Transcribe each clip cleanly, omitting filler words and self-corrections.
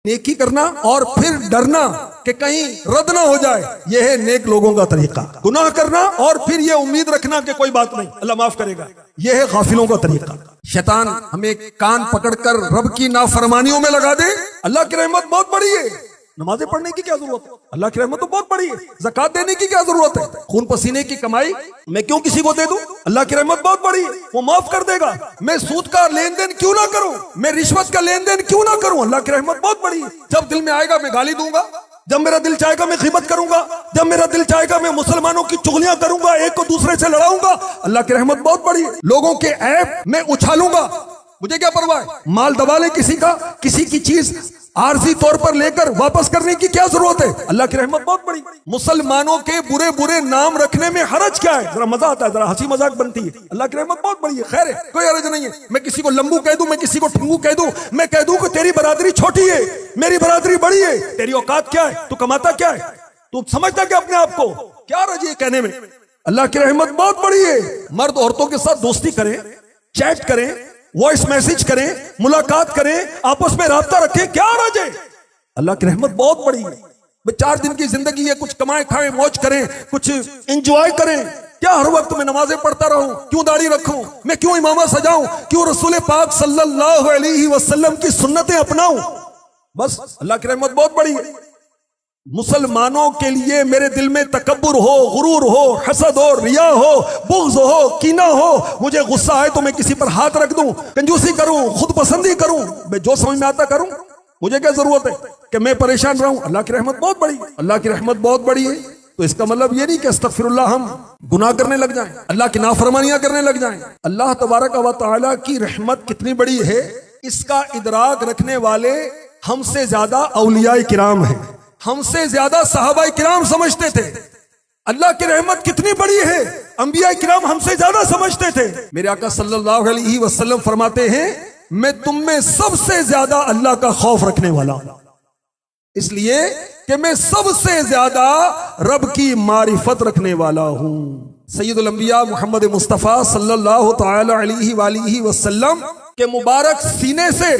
نیکی کرنا اور پھر ڈرنا کہ کہیں رد نہ ہو جائے، یہ ہے نیک لوگوں کا طریقہ۔ گناہ کرنا اور پھر یہ امید رکھنا کہ کوئی بات نہیں، اللہ معاف کرے گا، یہ ہے غافلوں کا طریقہ۔ شیطان ہمیں کان پکڑ کر رب کی نافرمانیوں میں لگا دے۔ اللہ کی رحمت بہت بڑی ہے، نمازیں پڑھنے کی کیا ضرورت ہے؟ اللہ کی رحمت تو بہت بڑی ہے۔ زکوٰۃ دینے کی کیا ضرورت ہے؟ خون پسینے کی کمائی میں کیوں کسی کو دے دوں؟ اللہ کی رحمت بہت بڑی ہے، وہ معاف کر دے گا۔ میں سود کا لین دین کیوں نہ کروں؟ میں رشوت کا لین دین کیوں نہ کروں؟ اللہ کی رحمت بہت بڑی ہے۔ جب دل میں آئے گا میں گالی دوں گا، جب میرا دل چاہے گا میں غیبت کروں گا، جب میرا دل چاہے گا میں مسلمانوں کی چغلیاں کروں گا، ایک کو دوسرے سے لڑاؤں گا۔ اللہ کی رحمت بہت بڑی ہے۔ لوگوں کے عیب میں اچھالوں گا، مجھے کیا پرواہ ہے؟ مال دبا لے کسی کا، کسی کی چیز عارضی طور پر لے کر واپس کرنے کی کیا ضرورت ہے؟ اللہ کی رحمت بہت بڑی۔ مسلمانوں کے برے برے نام رکھنے میں حرج کیا ہے؟ ذرا مزہ آتا ہے، ذرا ہنسی مذاق بنتی ہے۔ اللہ کی رحمت بہت بڑی ہے، خیر ہے، کوئی حرج نہیں ہے۔ میں کسی کو لمبو کہہ دوں، میں کسی کو ٹھنگو کہہ دوں، میں کہہ دوں کہ تیری برادری چھوٹی ہے، میری برادری بڑی ہے، تیری اوقات کیا ہے؟ تو کماتا کیا ہے؟ تو سمجھتا کیا اپنے آپ کو؟ کیا حرج ہے کہنے میں؟ اللہ کی رحمت بہت بڑی ہے۔ مرد عورتوں کے ساتھ دوستی کریں، چیٹ کریں، وائس میسج کریں، ملاقات کریں، آپس میں رابطہ رکھیں، کیا حرج ہے؟ اللہ کی رحمت بہت بڑی ہے۔ 4 دن کی زندگی ہے، کچھ کمائیں کھائیں، موج کریں، کچھ انجوائے کریں۔ کیا ہر وقت میں نمازیں پڑھتا رہوں؟ کیوں داڑھی رکھوں؟ میں کیوں امامہ سجاؤں؟ کیوں رسول پاک صلی اللہ علیہ وسلم کی سنتیں اپناؤں؟ بس اللہ کی رحمت بہت بڑی ہے۔ مسلمانوں کے لیے میرے دل میں تکبر ہو، غرور ہو، حسد ہو، ریا ہو، بغض ہو، کینہ ہو، مجھے غصہ آئے تو میں کسی پر ہاتھ رکھ دوں، کنجوسی کروں، خود پسندی کروں، میں جو سمجھ میں آتا کروں، مجھے کیا ضرورت ہے کہ میں پریشان رہوں؟ اللہ کی رحمت بہت بڑی ہے۔ اللہ کی رحمت بہت بڑی ہے تو اس کا مطلب یہ نہیں کہ استغفر اللہ ہم گناہ کرنے لگ جائیں، اللہ کی نافرمانیاں کرنے لگ جائیں۔ اللہ تبارک و تعالیٰ کی رحمت کتنی بڑی ہے، اس کا ادراک رکھنے والے ہم سے زیادہ اولیاء کرام ہیں، ہم سے زیادہ صحابہ کرام سمجھتے تھے اللہ کی رحمت کتنی بڑی ہے۔ انبیاء کرام ہم سے زیادہ سمجھتے تھے۔ میرے آقا صلی اللہ علیہ وسلم فرماتے ہیں میں تم میں سب سے زیادہ اللہ کا خوف رکھنے والا ہوں، اس لیے کہ میں سب سے زیادہ رب کی معرفت رکھنے والا ہوں۔ سید الانبیاء محمد مصطفیٰ صلی اللہ تعالی علیہ وآلہ وسلم کے مبارک سینے سے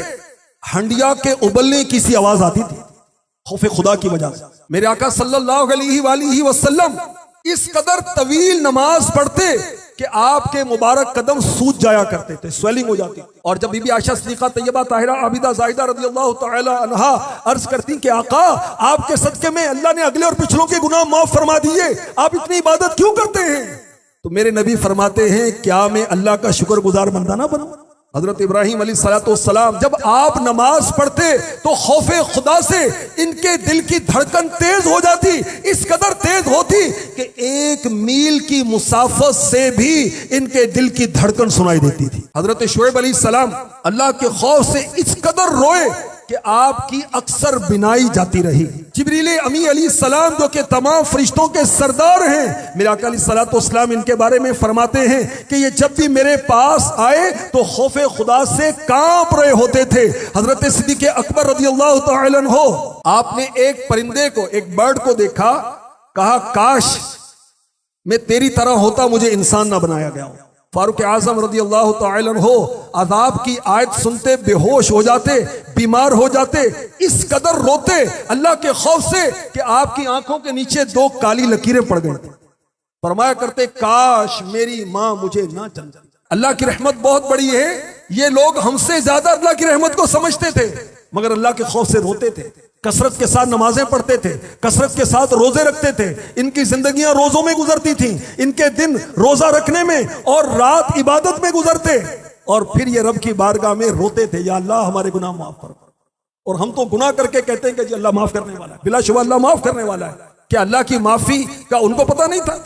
ہنڈیا کے ابلنے کی سی آواز آتی تھی خوف خدا کی وجہ سے۔ میرے آقا صلی اللہ علیہ وآلہ وسلم اس قدر طویل نماز پڑھتے کہ آپ کے مبارک قدم سوج جایا کرتے تھے، سویلنگ ہو جاتی۔ اور جب بی بی عائشہ صدیقہ طیبہ طاہرہ عابدہ زاہدہ رضی اللہ تعالی عنہا عرض کرتی کہ آقا آپ کے صدقے میں اللہ نے اگلے اور پچھلوں کے گناہ معاف فرما دیے، آپ اتنی عبادت کیوں کرتے ہیں؟ تو میرے نبی فرماتے ہیں کیا میں اللہ کا شکر گزار بندہ نہ بنوں؟ حضرت ابراہیم علیہ السلام جب آپ نماز پڑھتے تو خوف خدا سے ان کے دل کی دھڑکن تیز ہو جاتی، اس قدر تیز ہوتی کہ 1 میل کی مسافت سے بھی ان کے دل کی دھڑکن سنائی دیتی تھی۔ حضرت شعیب علیہ السلام اللہ کے خوف سے اس قدر روئے کہ آپ کی اکثر بینائی جاتی رہی۔ جبریل امی علیہ السلام جو کہ تمام فرشتوں کے سردار ہیں، میرے آقا علیہ السلام ان کے بارے میں فرماتے ہیں کہ یہ جب بھی میرے پاس آئے تو خوف خدا سے کانپ رہے ہوتے تھے۔ حضرت صدیق اکبر رضی اللہ تعالی عنہ آپ نے ایک پرندے کو، ایک برڈ کو دیکھا، کہا کاش میں تیری طرح ہوتا، مجھے انسان نہ بنایا گیا ہو۔ فاروق اعظم رضی اللہ تعالی عنہ عذاب کی آیت سنتے بے ہوش ہو جاتے، بیمار ہو جاتے، اس قدر روتے اللہ کے خوف سے کہ آپ کی آنکھوں کے نیچے 2 کالی لکیریں پڑ گئی تھیں۔ فرمایا کرتے کاش میری ماں مجھے نہ جن جاتی۔ اللہ کی رحمت بہت بڑی ہے۔ یہ لوگ ہم سے زیادہ اللہ کی رحمت کو سمجھتے تھے مگر اللہ کے خوف سے روتے تھے، کثرت کے ساتھ نمازیں پڑھتے تھے، کثرت کے ساتھ روزے رکھتے تھے، ان کی زندگیاں روزوں میں گزرتی تھیں، ان کے دن روزہ رکھنے میں اور رات عبادت میں گزرتے، اور پھر یہ رب کی بارگاہ میں روتے تھے یا اللہ ہمارے گناہ معاف کر۔ اور ہم تو گناہ کر کے کہتے ہیں کہ جی اللہ معاف کرنے والا ہے، بلا شبہ اللہ معاف کرنے والا ہے۔ کیا اللہ کی معافی کا ان کو پتہ نہیں تھا؟